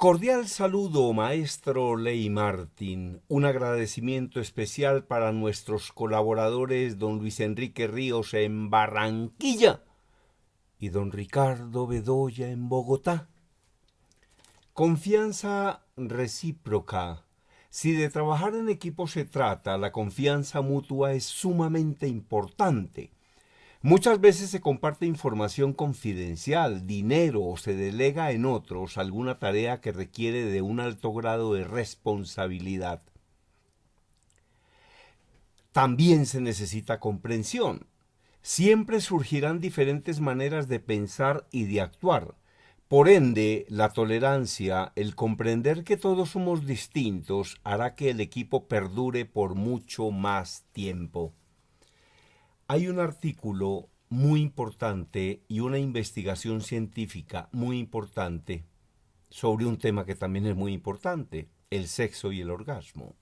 Cordial saludo, maestro Ley Martín. Un agradecimiento especial para nuestros colaboradores, don Luis Enrique Ríos en Barranquilla y don Ricardo Bedoya en Bogotá. Confianza recíproca. Si de trabajar en equipo se trata, la confianza mutua es sumamente importante. Muchas veces se comparte información confidencial, dinero o se delega en otros alguna tarea que requiere de un alto grado de responsabilidad. También se necesita comprensión. Siempre surgirán diferentes maneras de pensar y de actuar. Por ende, la tolerancia, el comprender que todos somos distintos, hará que el equipo perdure por mucho más tiempo. Hay un artículo muy importante y una investigación científica muy importante sobre un tema que también es muy importante, el sexo y el orgasmo.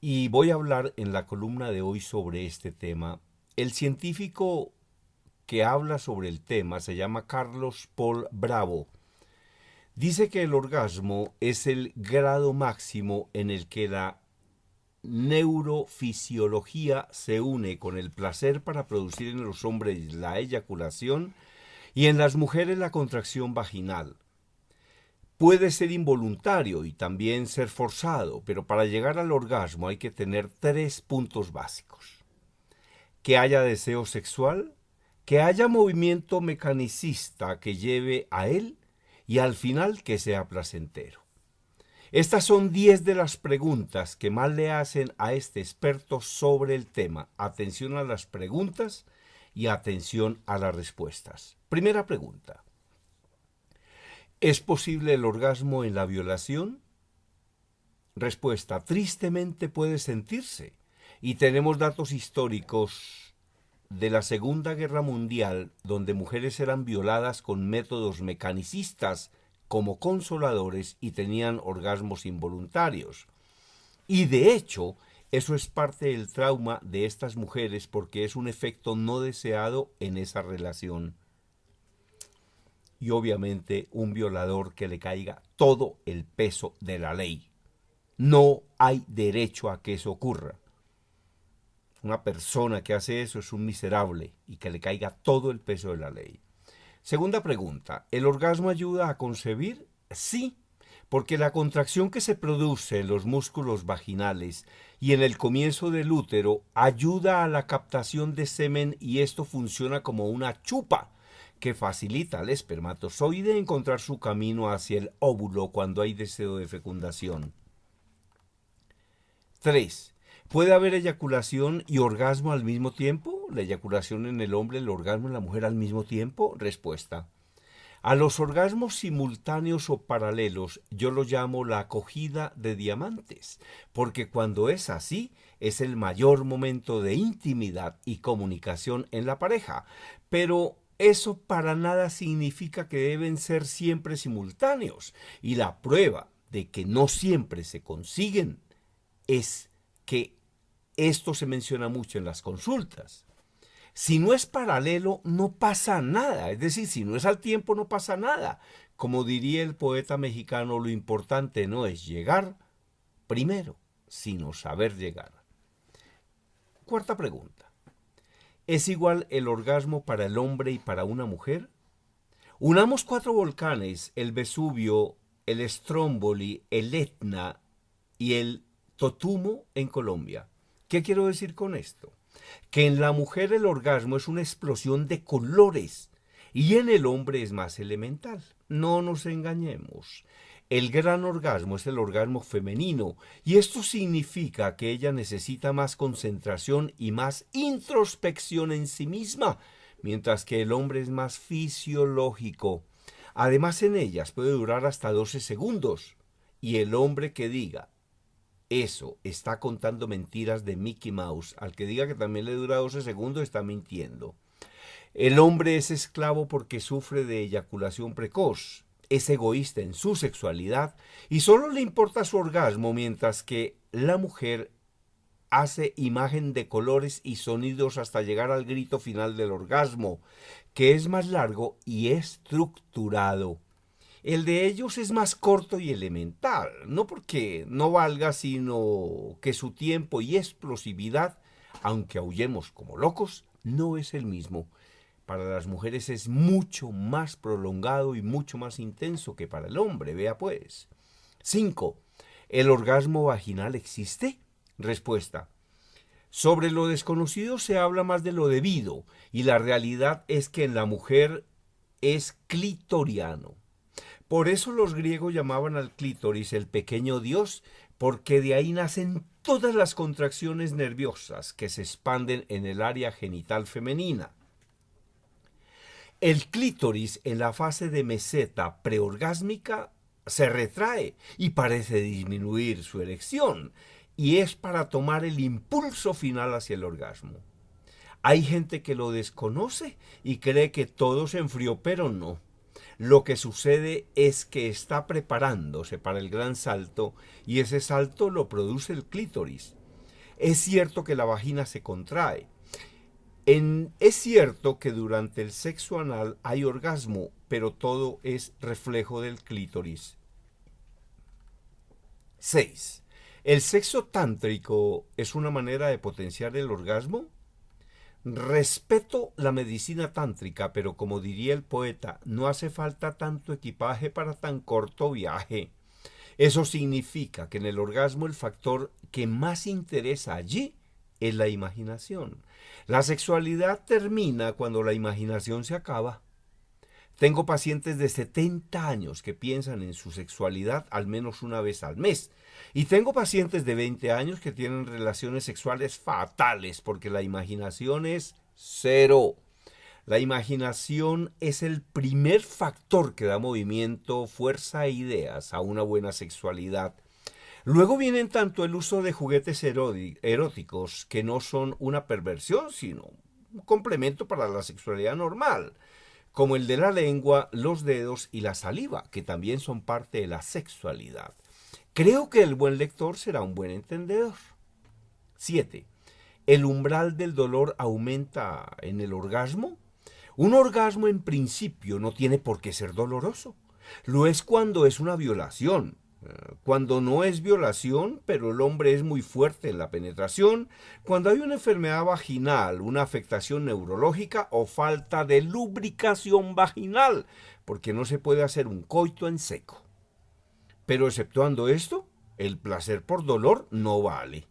Y voy a hablar en la columna de hoy sobre este tema. El científico que habla sobre el tema se llama Carlos Paul Bravo. Dice que el orgasmo es el grado máximo en el que la neurofisiología se une con el placer para producir en los hombres la eyaculación y en las mujeres la contracción vaginal. Puede ser involuntario y también ser forzado, pero para llegar al orgasmo hay que tener 3 puntos básicos. Que haya deseo sexual, que haya movimiento mecanicista que lleve a él y al final que sea placentero. Estas son 10 de las preguntas que más le hacen a este experto sobre el tema. Atención a las preguntas y atención a las respuestas. Primera pregunta. ¿Es posible el orgasmo en la violación? Respuesta. Tristemente puede sentirse. Y tenemos datos históricos de la Segunda Guerra Mundial donde mujeres eran violadas con métodos mecanicistas como consoladores y tenían orgasmos involuntarios. Y de hecho, eso es parte del trauma de estas mujeres porque es un efecto no deseado en esa relación. Y obviamente un violador que le caiga todo el peso de la ley. No hay derecho a que eso ocurra. Una persona que hace eso es un miserable y que le caiga todo el peso de la ley. Segunda pregunta, ¿el orgasmo ayuda a concebir? Sí, porque la contracción que se produce en los músculos vaginales y en el comienzo del útero ayuda a la captación de semen y esto funciona como una chupa que facilita al espermatozoide encontrar su camino hacia el óvulo cuando hay deseo de fecundación. 3. ¿Puede haber eyaculación y orgasmo al mismo tiempo? ¿La eyaculación en el hombre, el orgasmo en la mujer al mismo tiempo? Respuesta. A los orgasmos simultáneos o paralelos yo lo llamo la acogida de diamantes, porque cuando es así es el mayor momento de intimidad y comunicación en la pareja. Pero eso para nada significa que deben ser siempre simultáneos. Y la prueba de que no siempre se consiguen es que esto se menciona mucho en las consultas. Si no es paralelo, no pasa nada. Es decir, si no es al tiempo, no pasa nada. Como diría el poeta mexicano, lo importante no es llegar primero, sino saber llegar. Cuarta pregunta. ¿Es igual el orgasmo para el hombre y para una mujer? Unamos 4 volcanes, el Vesubio, el Stromboli, el Etna y el Totumo en Colombia. ¿Qué quiero decir con esto? Que en la mujer el orgasmo es una explosión de colores y en el hombre es más elemental. No nos engañemos. El gran orgasmo es el orgasmo femenino y esto significa que ella necesita más concentración y más introspección en sí misma, mientras que el hombre es más fisiológico. Además, en ellas puede durar hasta 12 segundos y el hombre que diga eso está contando mentiras de Mickey Mouse. Al que diga que también le dura 12 segundos está mintiendo. El hombre es esclavo porque sufre de eyaculación precoz. Es egoísta en su sexualidad y solo le importa su orgasmo, mientras que la mujer hace imagen de colores y sonidos hasta llegar al grito final del orgasmo, que es más largo y estructurado. El de ellos es más corto y elemental, no porque no valga, sino que su tiempo y explosividad, aunque aullemos como locos, no es el mismo. Para las mujeres es mucho más prolongado y mucho más intenso que para el hombre, vea pues. 5. ¿El orgasmo vaginal existe? Respuesta. Sobre lo desconocido se habla más de lo debido, y la realidad es que en la mujer es clitoriano. Por eso los griegos llamaban al clítoris el pequeño dios, porque de ahí nacen todas las contracciones nerviosas que se expanden en el área genital femenina. El clítoris en la fase de meseta preorgásmica se retrae y parece disminuir su erección, y es para tomar el impulso final hacia el orgasmo. Hay gente que lo desconoce y cree que todo se enfrió, pero no. Lo que sucede es que está preparándose para el gran salto y ese salto lo produce el clítoris. Es cierto que la vagina se contrae. Es cierto que durante el sexo anal hay orgasmo, pero todo es reflejo del clítoris. 6. ¿El sexo tántrico es una manera de potenciar el orgasmo? Respeto la medicina tántrica, pero como diría el poeta, no hace falta tanto equipaje para tan corto viaje. Eso significa que en el orgasmo el factor que más interesa allí es la imaginación. La sexualidad termina cuando la imaginación se acaba. Tengo pacientes de 70 años que piensan en su sexualidad al menos una vez al mes. Y tengo pacientes de 20 años que tienen relaciones sexuales fatales porque la imaginación es cero. La imaginación es el primer factor que da movimiento, fuerza e ideas a una buena sexualidad. Luego vienen tanto el uso de juguetes eróticos, que no son una perversión, sino un complemento para la sexualidad normal, como el de la lengua, los dedos y la saliva, que también son parte de la sexualidad. Creo que el buen lector será un buen entendedor. 7. ¿El umbral del dolor aumenta en el orgasmo? Un orgasmo en principio no tiene por qué ser doloroso. Lo es cuando es una violación. Cuando no es violación, pero el hombre es muy fuerte en la penetración, cuando hay una enfermedad vaginal, una afectación neurológica o falta de lubricación vaginal, porque no se puede hacer un coito en seco. Pero exceptuando esto, el placer por dolor no vale.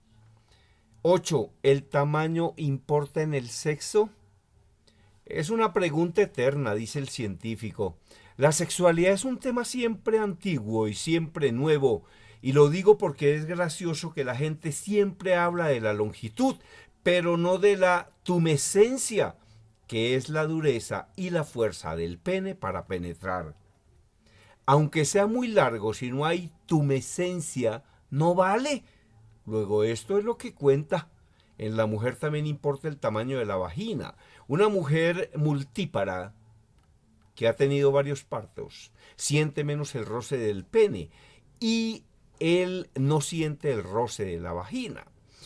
8. ¿El tamaño importa en el sexo? Es una pregunta eterna, dice el científico. La sexualidad es un tema siempre antiguo y siempre nuevo, y lo digo porque es gracioso que la gente siempre habla de la longitud, pero no de la tumescencia, que es la dureza y la fuerza del pene para penetrar. Aunque sea muy largo, si no hay tumescencia, no vale. Luego esto es lo que cuenta. En la mujer también importa el tamaño de la vagina. Una mujer multípara que ha tenido varios partos siente menos el roce del pene y él no siente el roce de la vagina.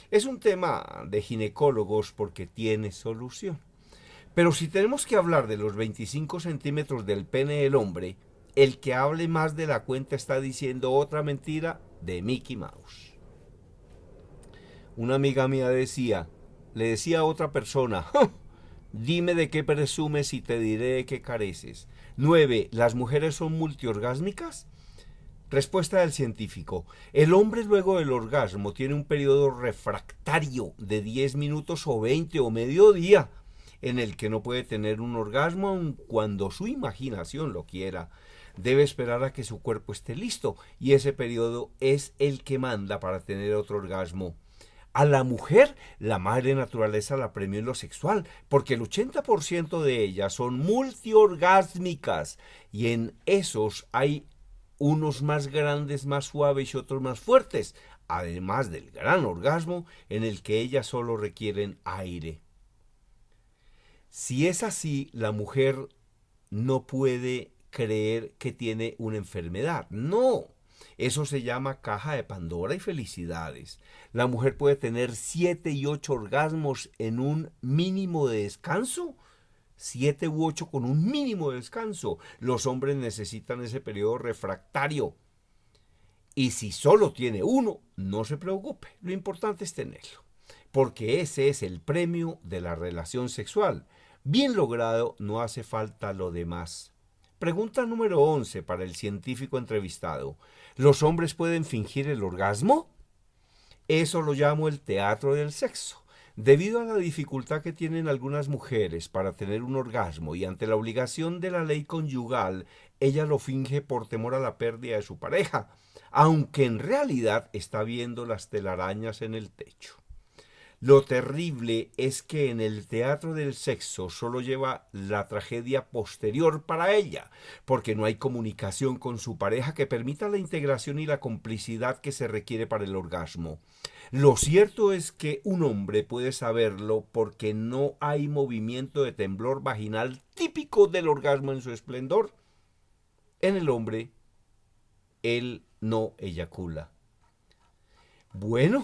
Es un tema de ginecólogos porque tiene solución. Pero si tenemos que hablar de los 25 centímetros del pene del hombre, el que hable más de la cuenta está diciendo otra mentira de Mickey Mouse. Una amiga mía le decía a otra persona, dime de qué presumes y te diré de qué careces. 9. ¿Las mujeres son multiorgásmicas? Respuesta del científico. El hombre luego del orgasmo tiene un periodo refractario de 10 minutos o 20 o medio día en el que no puede tener un orgasmo aun cuando su imaginación lo quiera. Debe esperar a que su cuerpo esté listo y ese periodo es el que manda para tener otro orgasmo. A la mujer, la madre naturaleza la premió en lo sexual, porque el 80% de ellas son multiorgásmicas y en esos hay unos más grandes, más suaves y otros más fuertes, además del gran orgasmo en el que ellas solo requieren aire. Si es así, la mujer no puede creer que tiene una enfermedad. No, eso se llama caja de Pandora y felicidades. La mujer puede tener 7 y 8 orgasmos en un mínimo de descanso. 7 u 8 con un mínimo de descanso. Los hombres necesitan ese periodo refractario. Y si solo tiene uno, no se preocupe, lo importante es tenerlo, porque ese es el premio de la relación sexual. Bien logrado, no hace falta lo demás. Pregunta número 11 para el científico entrevistado. ¿Los hombres pueden fingir el orgasmo? Eso lo llamo el teatro del sexo. Debido a la dificultad que tienen algunas mujeres para tener un orgasmo y ante la obligación de la ley conyugal, ella lo finge por temor a la pérdida de su pareja, aunque en realidad está viendo las telarañas en el techo. Lo terrible es que en el teatro del sexo solo lleva la tragedia posterior para ella, porque no hay comunicación con su pareja que permita la integración y la complicidad que se requiere para el orgasmo. Lo cierto es que un hombre puede saberlo porque no hay movimiento de temblor vaginal típico del orgasmo en su esplendor. En el hombre, él no eyacula. Bueno,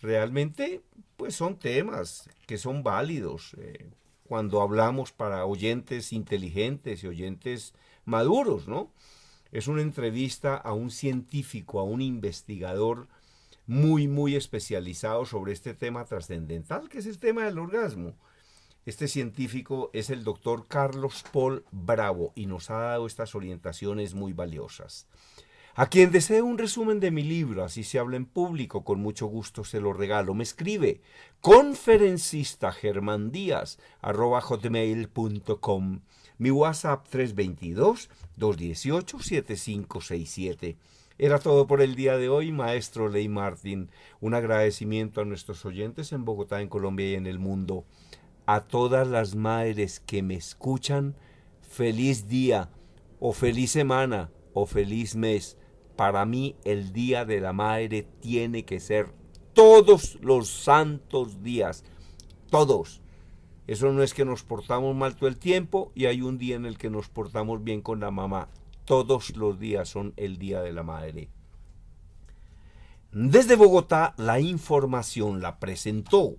realmente pues son temas que son válidos cuando hablamos para oyentes inteligentes y oyentes maduros, ¿no? Es una entrevista a un científico, a un investigador muy especializado sobre este tema trascendental, que es el tema del orgasmo. Este científico es el doctor Carlos Paul Bravo y nos ha dado estas orientaciones muy valiosas. A quien desee un resumen de mi libro, Así se habla en público, con mucho gusto se lo regalo. Me escribe conferencistagermandías@hotmail.com. Mi WhatsApp 322-218-7567. Era todo por el día de hoy, maestro Ley Martín. Un agradecimiento a nuestros oyentes en Bogotá, en Colombia y en el mundo. A todas las madres que me escuchan, feliz día, o feliz semana, o feliz mes. Para mí el Día de la Madre tiene que ser todos los santos días, todos. Eso no es que nos portamos mal todo el tiempo y hay un día en el que nos portamos bien con la mamá. Todos los días son el Día de la Madre. Desde Bogotá, la información la presentó